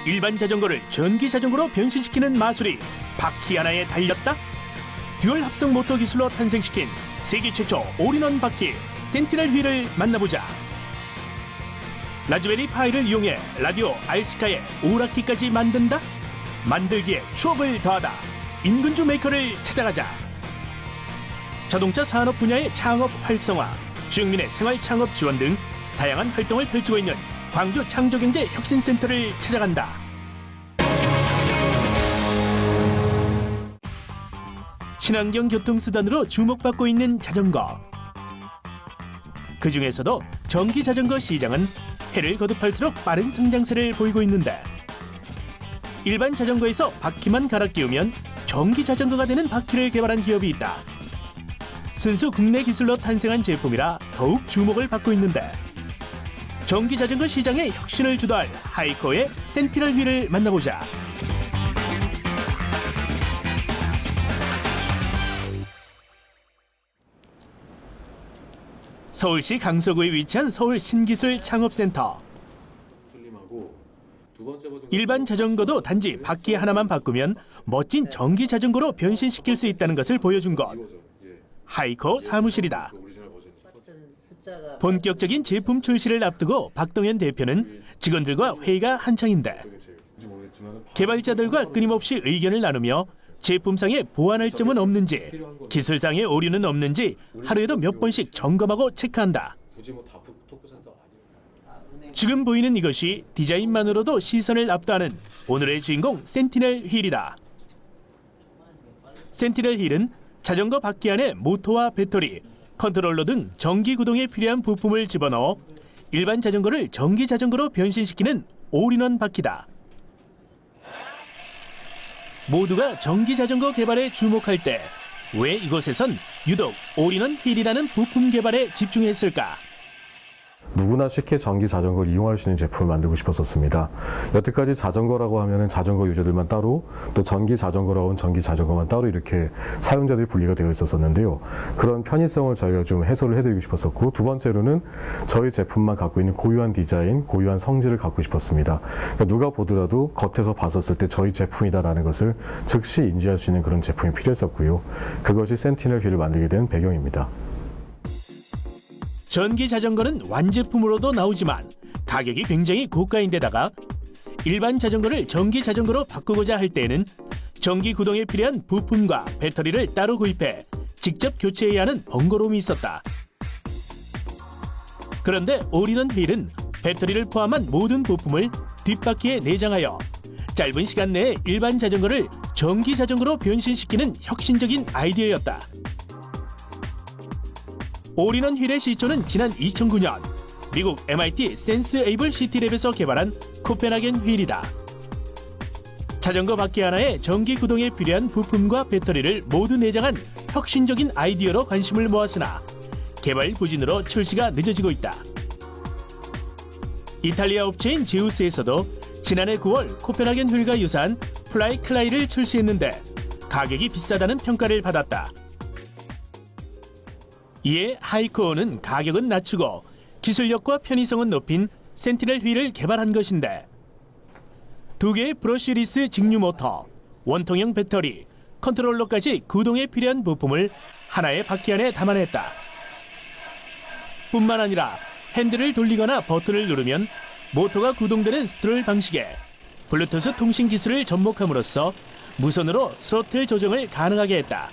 일반 자전거를 전기 자전거로 변신시키는 마술이 바퀴 하나에 달렸다? 듀얼 합성 모터 기술로 탄생시킨 세계 최초 올인원 바퀴 센티넬 휠을 만나보자. 라즈베리 파이를 이용해 라디오 알시카의 오락기까지 만든다? 만들기에 추억을 더하다. 인근주 메이커를 찾아가자. 자동차 산업 분야의 창업 활성화, 주민의 생활 창업 지원 등 다양한 활동을 펼치고 있는 광주 창조경제 혁신센터를 찾아간다. 친환경 교통수단으로 주목받고 있는 자전거. 그 중에서도 전기 자전거 시장은 해를 거듭할수록 빠른 성장세를 보이고 있는데, 일반 자전거에서 바퀴만 갈아 끼우면 전기 자전거가 되는 바퀴를 개발한 기업이 있다. 순수 국내 기술로 탄생한 제품이라 더욱 주목을 받고 있는데, 전기 자전거 시장의 혁신을 주도할 하이코의 센티넬 휠을 만나보자. 서울시 강서구에 위치한 서울 신기술 창업센터. 일반 자전거도 단지 바퀴 하나만 바꾸면 멋진 전기 자전거로 변신시킬 수 있다는 것을 보여준 것. 하이코 사무실이다. 본격적인 제품 출시를 앞두고 박동현 대표는 직원들과 회의가 한창인데, 개발자들과 끊임없이 의견을 나누며 제품상에 보완할 점은 없는지, 기술상의 오류는 없는지 하루에도 몇 번씩 점검하고 체크한다. 지금 보이는 이것이 디자인만으로도 시선을 압도하는 오늘의 주인공 센티넬 휠이다. 센티넬 휠은 자전거 바퀴 안에 모터와 배터리, 컨트롤러 등 전기 구동에 필요한 부품을 집어넣어 일반 자전거를 전기 자전거로 변신시키는 올인원 바퀴다. 모두가 전기 자전거 개발에 주목할 때 왜 이곳에선 유독 올인원 휠이라는 부품 개발에 집중했을까? 누구나 쉽게 전기 자전거를 이용할 수 있는 제품을 만들고 싶었었습니다. 여태까지 자전거라고 하면은 자전거 유저들만 따로, 또 전기 자전거라고 하면 전기 자전거만 따로 이렇게 사용자들이 분리가 되어 있었었는데요. 그런 편의성을 저희가 좀 해소를 해드리고 싶었었고, 두 번째로는 저희 제품만 갖고 있는 고유한 디자인, 고유한 성질을 갖고 싶었습니다. 그러니까 누가 보더라도 겉에서 봤었을 때 저희 제품이다라는 것을 즉시 인지할 수 있는 그런 제품이 필요했었고요. 그것이 센티넬 휠을 만들게 된 배경입니다. 전기 자전거는 완제품으로도 나오지만 가격이 굉장히 고가인데다가 일반 자전거를 전기 자전거로 바꾸고자 할 때에는 전기 구동에 필요한 부품과 배터리를 따로 구입해 직접 교체해야 하는 번거로움이 있었다. 그런데 올인원 휠은 배터리를 포함한 모든 부품을 뒷바퀴에 내장하여 짧은 시간 내에 일반 자전거를 전기 자전거로 변신시키는 혁신적인 아이디어였다. 올인원 휠의 시초는 지난 2009년 미국 MIT 센스에이블 시티랩에서 개발한 코펜하겐 휠이다. 자전거 바퀴 하나에 전기 구동에 필요한 부품과 배터리를 모두 내장한 혁신적인 아이디어로 관심을 모았으나 개발 부진으로 출시가 늦어지고 있다. 이탈리아 업체인 제우스에서도 지난해 9월 코펜하겐 휠과 유사한 플라이 클라이를 출시했는데 가격이 비싸다는 평가를 받았다. 이에 하이코어는 가격은 낮추고 기술력과 편의성은 높인 센티넬 휠을 개발한 것인데, 두 개의 브러쉬리스 직류 모터, 원통형 배터리, 컨트롤러까지 구동에 필요한 부품을 하나의 바퀴 안에 담아냈다. 뿐만 아니라 핸들을 돌리거나 버튼을 누르면 모터가 구동되는 스트롤 방식에 블루투스 통신 기술을 접목함으로써 무선으로 스로틀 조정을 가능하게 했다.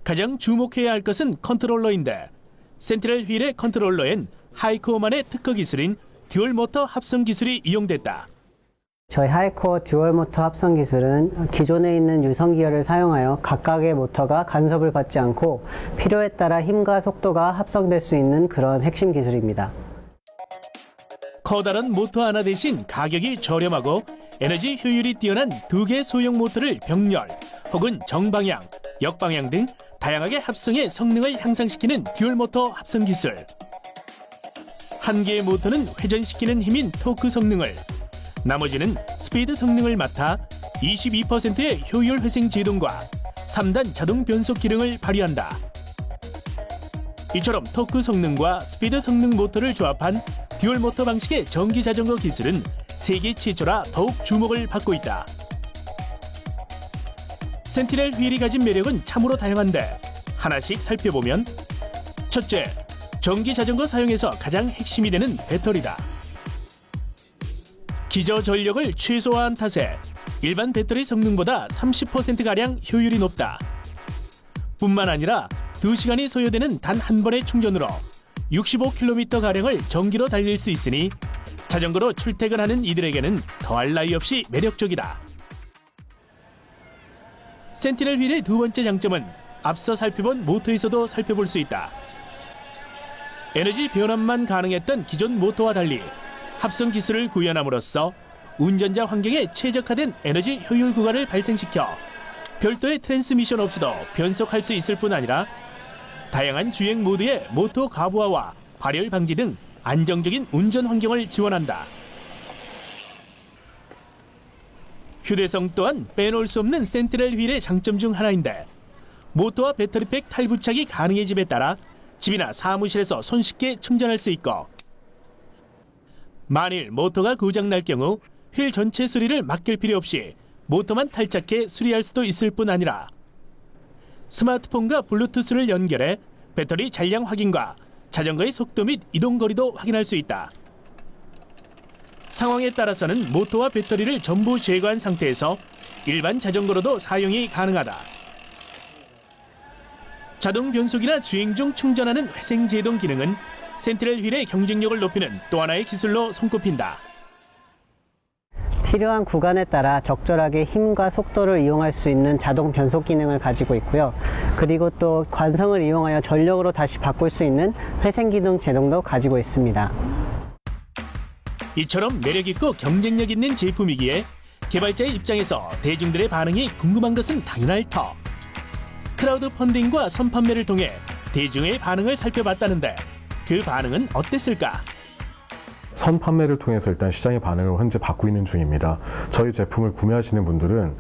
가장 주목해야 할 것은 컨트롤러인데, 센티넬 휠의 컨트롤러엔 하이코어만의 특허 기술인 듀얼 모터 합성 기술이 이용됐다. 저희 하이코어 듀얼 모터 합성 기술은 기존에 있는 유성 기어를 사용하여 각각의 모터가 간섭을 받지 않고 필요에 따라 힘과 속도가 합성될 수 있는 그런 핵심 기술입니다. 커다란 모터 하나 대신 가격이 저렴하고 에너지 효율이 뛰어난 두 개의 소형 모터를 병렬 혹은 정방향, 역방향 등 다양하게 합성해 성능을 향상시키는 듀얼 모터 합성 기술. 한 개의 모터는 회전시키는 힘인 토크 성능을, 나머지는 스피드 성능을 맡아 22%의 효율 회생 제동과 3단 자동 변속 기능을 발휘한다. 이처럼 토크 성능과 스피드 성능 모터를 조합한 듀얼 모터 방식의 전기 자전거 기술은 세계 최초라 더욱 주목을 받고 있다. 센티넬 휠이 가진 매력은 참으로 다양한데 하나씩 살펴보면 첫째, 전기 자전거 사용에서 가장 핵심이 되는 배터리다. 기저 전력을 최소화한 탓에 일반 배터리 성능보다 30%가량 효율이 높다. 뿐만 아니라 2시간이 소요되는 단 한 번의 충전으로 65km가량을 전기로 달릴 수 있으니 자전거로 출퇴근하는 이들에게는 더할 나위 없이 매력적이다. 센티넬 휠의 두 번째 장점은 앞서 살펴본 모터에서도 살펴볼 수 있다. 에너지 변환만 가능했던 기존 모터와 달리 합성 기술을 구현함으로써 운전자 환경에 최적화된 에너지 효율 구간을 발생시켜 별도의 트랜스미션 없이도 변속할 수 있을 뿐 아니라 다양한 주행 모드의 모터 가부화와 발열 방지 등 안정적인 운전 환경을 지원한다. 휴대성 또한 빼놓을 수 없는 센티넬 휠의 장점 중 하나인데 모터와 배터리팩 탈부착이 가능해짐에 따라 집이나 사무실에서 손쉽게 충전할 수 있고 만일 모터가 고장날 경우 휠 전체 수리를 맡길 필요 없이 모터만 탈착해 수리할 수도 있을 뿐 아니라 스마트폰과 블루투스를 연결해 배터리 잔량 확인과 자전거의 속도 및 이동 거리도 확인할 수 있다. 상황에 따라서는 모터와 배터리를 전부 제거한 상태에서 일반 자전거로도 사용이 가능하다. 자동 변속이나 주행 중 충전하는 회생 제동 기능은 센티넬 휠의 경쟁력을 높이는 또 하나의 기술로 손꼽힌다. 필요한 구간에 따라 적절하게 힘과 속도를 이용할 수 있는 자동 변속 기능을 가지고 있고요. 그리고 또 관성을 이용하여 전력으로 다시 바꿀 수 있는 회생 기능 제동도 가지고 있습니다. 이처럼 매력있고 경쟁력 있는 제품이기에 개발자의 입장에서 대중들의 반응이 궁금한 것은 당연할 터. 크라우드 펀딩과 선판매를 통해 대중의 반응을 살펴봤다는데 그 반응은 어땠을까? 선 판매를 통해서 일단 시장의 반응을 현재 받고 있는 중입니다. 저희 제품을 구매하시는 분들은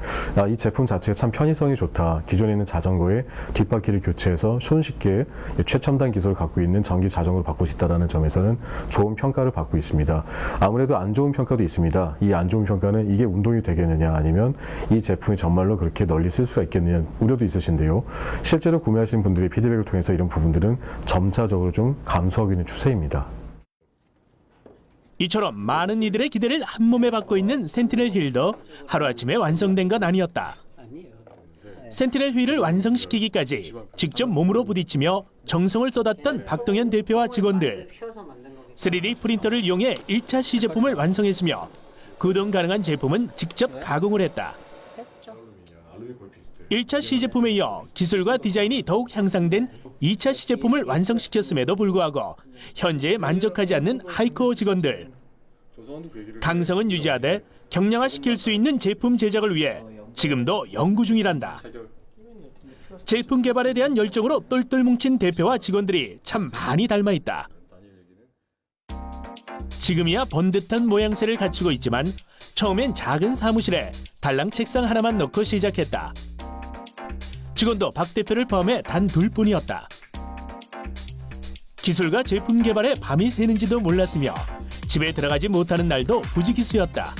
이 제품 자체가 참 편의성이 좋다. 기존에 있는 자전거의 뒷바퀴를 교체해서 손쉽게 최첨단 기술을 갖고 있는 전기 자전거로 바꿀 수 있다는 점에서는 좋은 평가를 받고 있습니다. 아무래도 안 좋은 평가도 있습니다. 이 안 좋은 평가는 이게 운동이 되겠느냐 아니면 이 제품이 정말로 그렇게 널리 쓸 수가 있겠느냐 우려도 있으신데요. 실제로 구매하시는 분들의 피드백을 통해서 이런 부분들은 점차적으로 좀 감소하고 있는 추세입니다. 이처럼 많은 이들의 기대를 한몸에 받고 있는 센티넬 휠도 하루아침에 완성된 건 아니었다. 센티넬 휠을 완성시키기까지 직접 몸으로 부딪히며 정성을 쏟았던 박동현 대표와 직원들. 3D 프린터를 이용해 1차 시제품을 완성했으며 구동 가능한 제품은 직접 가공을 했다. 1차 시제품에 이어 기술과 디자인이 더욱 향상된 2차 시제품을 완성시켰음에도 불구하고 현재에 만족하지 않는 하이코어 직원들. 강성은 유지하되 경량화시킬 수 있는 제품 제작을 위해 지금도 연구 중이란다. 제품 개발에 대한 열정으로 똘똘 뭉친 대표와 직원들이 참 많이 닮아 있다. 지금이야 번듯한 모양새를 갖추고 있지만 처음엔 작은 사무실에 달랑 책상 하나만 넣고 시작했다. 직원도 박 대표를 포함해 단 둘뿐이었다. 기술과 제품 개발에 밤이 새는지도 몰랐으며 집에 들어가지 못하는 날도 부지기수였다.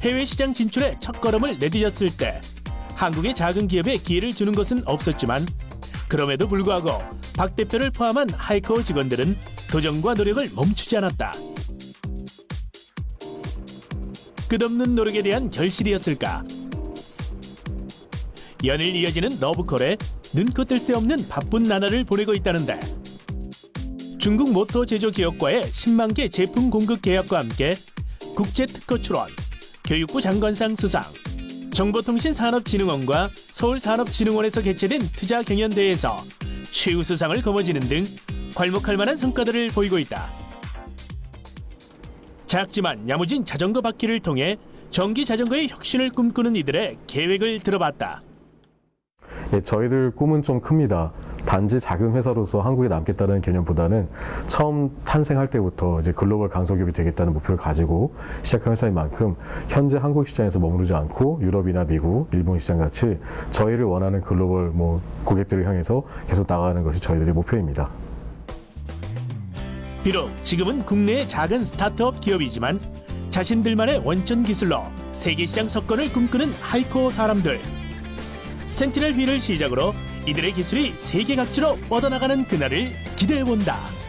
해외 시장 진출에 첫걸음을 내디뎠을 때 한국의 작은 기업에 기회를 주는 것은 없었지만 그럼에도 불구하고 박 대표를 포함한 하이코어 직원들은 도전과 노력을 멈추지 않았다. 끝없는 노력에 대한 결실이었을까? 연일 이어지는 러브콜에 눈코 뜰 새 없는 바쁜 나날을 보내고 있다는데 중국 모터 제조 기업과의 10만 개 제품 공급 계약과 함께 국제 특허 출원, 교육부 장관상 수상, 정보통신산업진흥원과 서울산업진흥원에서 개최된 투자 경연대회에서 최우수상을 거머쥐는 등 괄목할 만한 성과들을 보이고 있다. 작지만 야무진 자전거 바퀴를 통해 전기 자전거의 혁신을 꿈꾸는 이들의 계획을 들어봤다. 저희들 꿈은 좀 큽니다. 단지 작은 회사로서 한국에 남겠다는 개념보다는 처음 탄생할 때부터 이제 글로벌 강소기업이 되겠다는 목표를 가지고 시작한 회사인 만큼 현재 한국 시장에서 머무르지 않고 유럽이나 미국, 일본 시장 같이 저희를 원하는 글로벌 고객들을 향해서 계속 나가는 것이 저희들의 목표입니다. 비록 지금은 국내의 작은 스타트업 기업이지만 자신들만의 원천 기술로 세계 시장 석권을 꿈꾸는 하이코어 사람들. 센티넬 V를 시작으로 이들의 기술이 세계 각지로 뻗어나가는 그날을 기대해본다.